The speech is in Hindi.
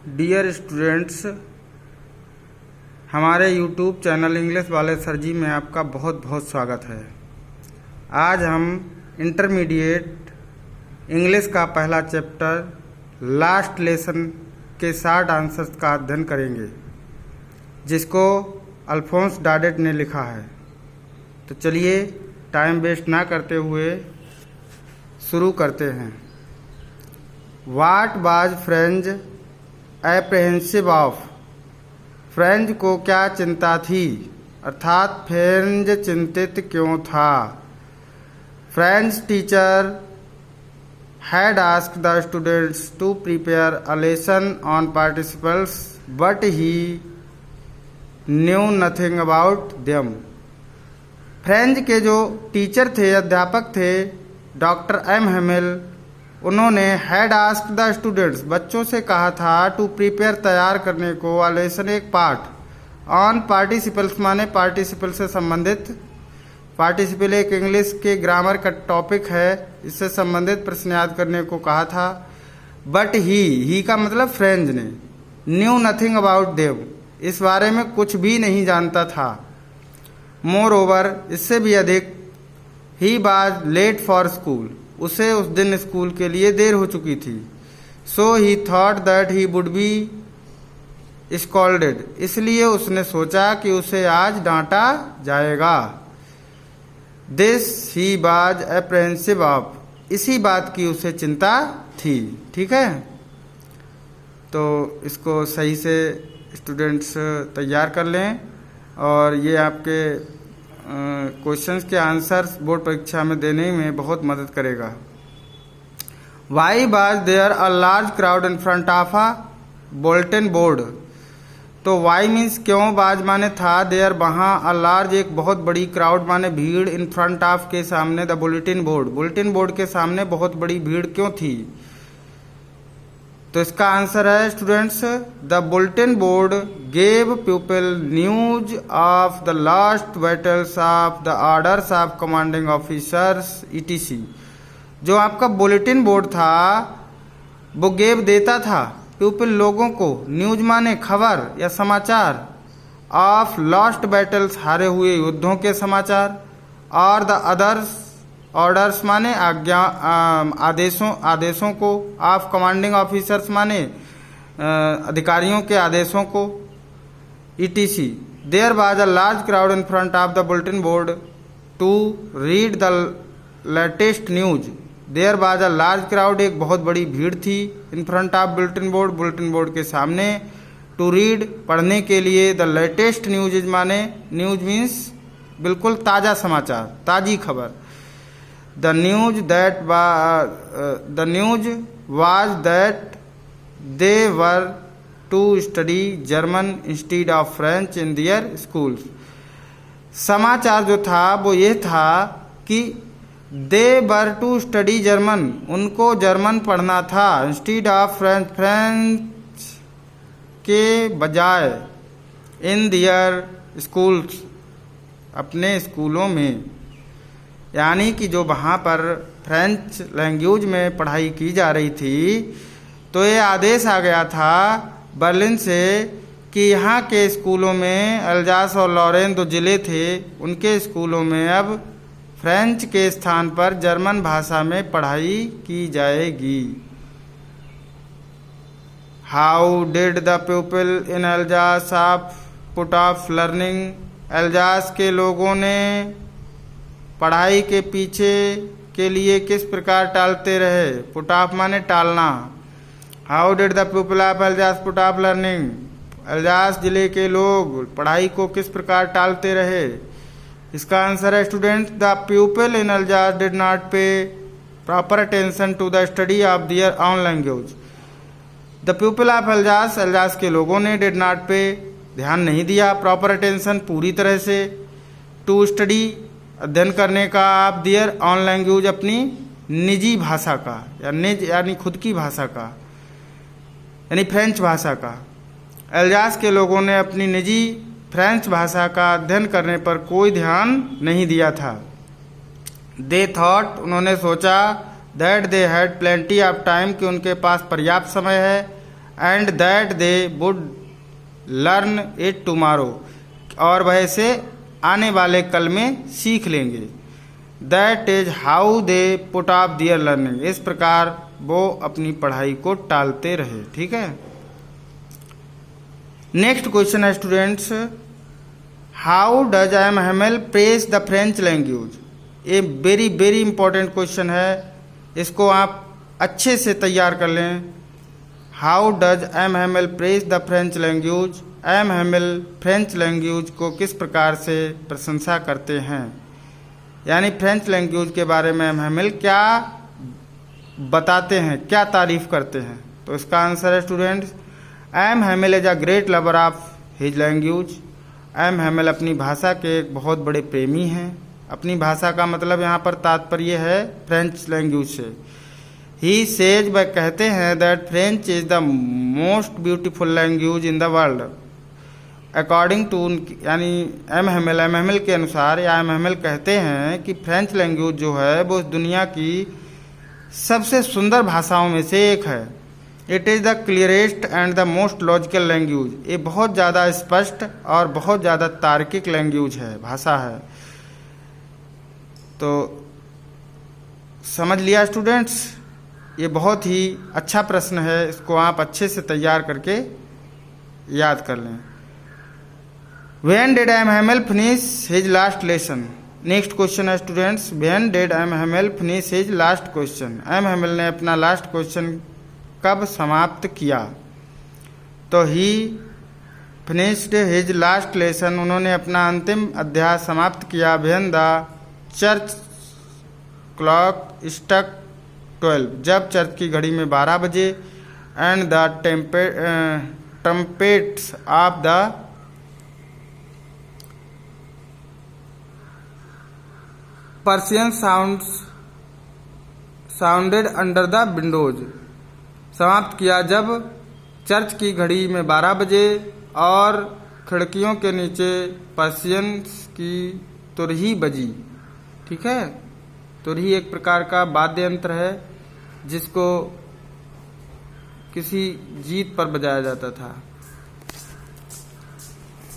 डियर स्टूडेंट्स, हमारे यूट्यूब चैनल इंग्लिश वाले सर जी में आपका बहुत बहुत स्वागत है। आज हम इंटरमीडिएट इंग्लिश का पहला चैप्टर लास्ट लेसन के शॉर्ट आंसर्स का अध्ययन करेंगे, जिसको अल्फोंस डाडेट ने लिखा है। तो चलिए टाइम वेस्ट ना करते हुए शुरू करते हैं। What was French apprehensive of? French को क्या चिंता थी, अर्थात फ्रेंच चिंतित क्यों था? French teacher had asked the students to prepare a lesson on participles, but he knew nothing about them. French के जो टीचर थे, अध्यापक थे, डॉक्टर एम हेमिल, उन्होंने हैड आस्क्ड द स्टूडेंट्स, बच्चों से कहा था, टू प्रिपेयर तैयार करने को, आ लेसन एक पाठ, ऑन पार्टिसिपल्स माने पार्टिसिपल से संबंधित। पार्टिसिपल एक इंग्लिश के ग्रामर का टॉपिक है, इससे संबंधित प्रश्न याद करने को कहा था। बट ही का मतलब फ्रेंच ने, न्यू नथिंग अबाउट देम, इस बारे में कुछ भी नहीं जानता था। मोर ओवर, इससे भी अधिक, he was late for school, उसे उस दिन स्कूल के लिए देर हो चुकी थी। So he thought that he would be scolded, इसलिए उसने सोचा कि उसे आज डांटा जाएगा। This he was apprehensive of, इसी बात की उसे चिंता थी। ठीक है, तो इसको सही से स्टूडेंट्स तैयार कर लें, और ये आपके क्वेश्चंस के आंसर्स बोर्ड परीक्षा में देने में बहुत मदद करेगा। Why was there a large crowd in front of a bulletin board? तो वाई मीन्स क्यों, बाज माने था, देयर वहाँ, अ लार्ज एक बहुत बड़ी, क्राउड माने भीड़, इन फ्रंट ऑफ के सामने, the bulletin board, bulletin board के सामने बहुत बड़ी भीड़ क्यों थी? तो इसका आंसर है students, the bulletin board gave people news of the last battles of the orders of commanding officers etc. जो आपका बुलेटिन बोर्ड था वो गेव देता था पीपल लोगों को, न्यूज माने खबर या समाचार, ऑफ लॉस्ट बैटल्स हारे हुए युद्धों के समाचार, और द अदर्स ऑर्डर्स माने आज्ञा आदेशों को, ऑफ कमांडिंग ऑफिसर्स माने अधिकारियों के आदेशों को, etc. There was a large crowd in front of the bulletin board to read the latest news. There was a large crowd, एक बहुत बड़ी भीड़ थी, in front of bulletin board के सामने, टू रीड पढ़ने के लिए, द लेटेस्ट न्यूज माने, न्यूज मीन्स बिल्कुल ताज़ा समाचार, ताज़ी खबर। The news was that they were to study German instead of French in their schools. समाचार जो था वो ये था कि दे वर टू स्टडी जर्मन, उनको जर्मन पढ़ना था, इंस्टीड ऑफ फ्रेंच, फ्रेंच के बजाय, इन दियर स्कूल्स, अपने स्कूलों में। यानी कि जो वहाँ पर फ्रेंच लैंग्वेज में पढ़ाई की जा रही थी, तो ये आदेश आ गया था बर्लिन से कि यहाँ के स्कूलों में, अल्जास और लॉरेन दो ज़िले थे, उनके स्कूलों में अब फ्रेंच के स्थान पर जर्मन भाषा में पढ़ाई की जाएगी। How did the people in Alsace of put off learning? Alsace के लोगों ने पढ़ाई के पीछे के लिए किस प्रकार टालते रहे? पुट ऑफ माने टालना। How did the people of Alsace put off learning? Alsace जिले के लोग पढ़ाई को किस प्रकार टालते रहे? इसका आंसर है students, the people in Alsace did not pay proper attention to the study of their own language. The people of Alsace, Alsace के लोगों ने, डिड नॉट पे ध्यान नहीं दिया, प्रॉपर अटेंशन पूरी तरह से, टू स्टडी अध्ययन करने का, ऑफ दियर ओन लैंग्वेज अपनी निजी भाषा का, या निज यानी खुद की भाषा का, यानी फ्रेंच भाषा का। अल्जास के लोगों ने अपनी निजी फ्रेंच भाषा का अध्ययन करने पर कोई ध्यान नहीं दिया था। दे थॉट, उन्होंने सोचा, that they had plenty of time, कि उनके पास पर्याप्त समय है, and that they would learn it tomorrow, और वह इसे आने वाले कल में सीख लेंगे। That is how they put off their learning, इस प्रकार वो अपनी पढ़ाई को टालते रहे। ठीक है। नेक्स्ट क्वेश्चन है students, how does M Hamel praise the French language. ये वेरी वेरी इंपॉर्टेंट क्वेश्चन है, इसको आप अच्छे से तैयार कर लें। How does M Hamel praise the French language, M Hamel French language को किस प्रकार से प्रशंसा करते हैं, यानी फ्रेंच लैंग्वेज के बारे में एम हैमेल क्या बताते हैं, क्या तारीफ करते हैं। तो इसका आंसर है students, M Hamel is a great lover of his language. M Hamel अपनी भाषा के एक बहुत बड़े प्रेमी हैं। अपनी भाषा का मतलब यहाँ पर तात्पर्य है फ्रेंच लैंग्वेज से। ही सेज, वह कहते हैं, that French is the most beautiful language in the world. According to, यानी एम हैमेल के अनुसार, या एम हैमेल कहते हैं कि फ्रेंच लैंग्वेज जो है वो दुनिया की सबसे सुंदर भाषाओं में से एक है। It is the clearest and the most logical language, ये बहुत ज़्यादा स्पष्ट और बहुत ज़्यादा तार्किक लैंग्वेज है, भाषा है। तो समझ लिया स्टूडेंट्स, ये बहुत ही अच्छा प्रश्न है, इसको आप अच्छे से तैयार करके याद कर लें। When did M Hamel finish his last lesson. Next question है students, when did M Hamel finish his last question. M Hamel ने अपना लास्ट क्वेश्चन कब समाप्त किया। तो he finished his last lesson, उन्होंने अपना अंतिम अध्याय समाप्त किया। when the church clock struck 12, जब चर्च की घड़ी में 12 बजे। And the trumpets of the Persian sounded under the windows, समाप्त किया जब चर्च की घड़ी में 12 बजे और खिड़कियों के नीचे पर्शियंस की तुरही बजी। ठीक है। तुरही एक प्रकार का वाद्य यंत्र है जिसको किसी जीत पर बजाया जाता था।